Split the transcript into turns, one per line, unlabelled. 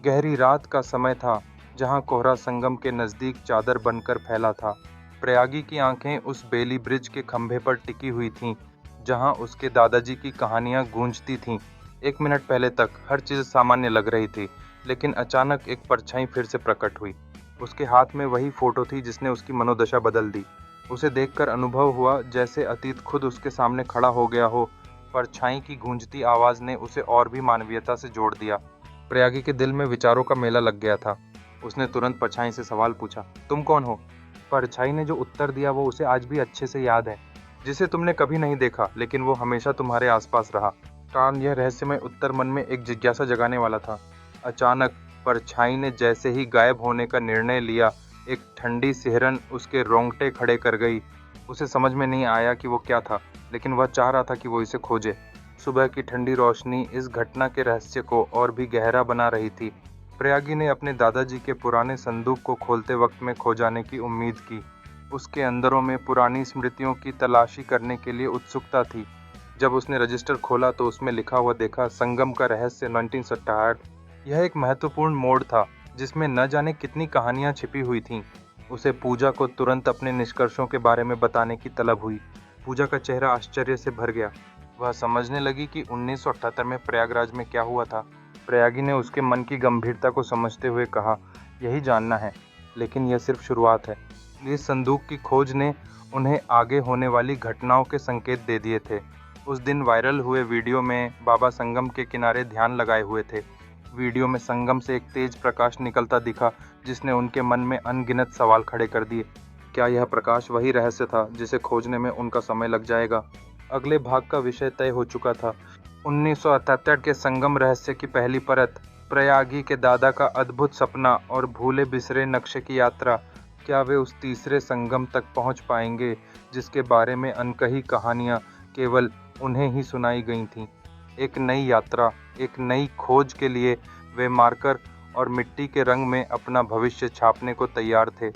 गहरी रात का समय था, जहां कोहरा संगम के नज़दीक चादर बनकर फैला था। प्रयागी की आंखें उस बेली ब्रिज के खंभे पर टिकी हुई थीं, जहां उसके दादाजी की कहानियां गूंजती थीं। 1 मिनट पहले तक हर चीज़ सामान्य लग रही थी, लेकिन अचानक एक परछाई फिर से प्रकट हुई। उसके हाथ में वही फोटो थी जिसने उसकी मनोदशा बदल दी। उसे देखकर अनुभव हुआ जैसे अतीत खुद उसके सामने खड़ा हो गया हो। परछाई की गूंजती आवाज़ ने उसे और भी मानवीयता से जोड़ दिया। प्रयागी के दिल में विचारों का मेला लग गया था। उसने तुरंत परछाई से सवाल पूछा, तुम कौन हो? परछाई ने जो उत्तर दिया वो उसे आज भी अच्छे से याद है, जिसे तुमने कभी नहीं देखा, लेकिन वो हमेशा तुम्हारे आसपास रहा। कान यह रहस्यमय उत्तर मन में एक जिज्ञासा जगाने वाला था। अचानक परछाई ने जैसे ही गायब होने का निर्णय लिया, एक ठंडी सिहरन उसके रोंगटे खड़े कर गई। उसे समझ में नहीं आया कि वो क्या था, लेकिन वह चाह रहा था कि वो इसे खोजे। सुबह की ठंडी रोशनी इस घटना के रहस्य को और भी गहरा बना रही थी। प्रयागी ने अपने दादाजी के पुराने संदूक को खोलते वक्त में खो जाने की उम्मीद की। उसके अंदरों में पुरानी स्मृतियों की तलाशी करने के लिए उत्सुकता थी। जब उसने रजिस्टर खोला तो उसमें लिखा हुआ देखा, संगम का रहस्य 1967। यह एक महत्वपूर्ण मोड़ था, जिसमें न जाने कितनी कहानियां छिपी हुई थीं। उसे पूजा को तुरंत अपने निष्कर्षों के बारे में बताने की तलब हुई। पूजा का चेहरा आश्चर्य से भर गया। वह समझने लगी कि 1978 में प्रयागराज में क्या हुआ था। प्रयागी ने उसके मन की गंभीरता को समझते हुए कहा, यही जानना है, लेकिन यह सिर्फ शुरुआत है। इस संदूक की खोज ने उन्हें आगे होने वाली घटनाओं के संकेत दे दिए थे। उस दिन वायरल हुए वीडियो में बाबा संगम के किनारे ध्यान लगाए हुए थे। वीडियो में संगम से एक तेज प्रकाश निकलता दिखा, जिसने उनके मन में अनगिनत सवाल खड़े कर दिए। क्या यह प्रकाश वही रहस्य था जिसे खोजने में उनका समय लग जाएगा? अगले भाग का विषय तय हो चुका था। 1978 के संगम रहस्य की पहली परत, प्रयागी के दादा का अद्भुत सपना और भूले बिसरे नक्शे की यात्रा। क्या वे उस तीसरे संगम तक पहुंच पाएंगे, जिसके बारे में अनकही कहानियां केवल उन्हें ही सुनाई गई थीं? एक नई यात्रा, एक नई खोज के लिए वे मार्कर और मिट्टी के रंग में अपना भविष्य छापने को तैयार थे।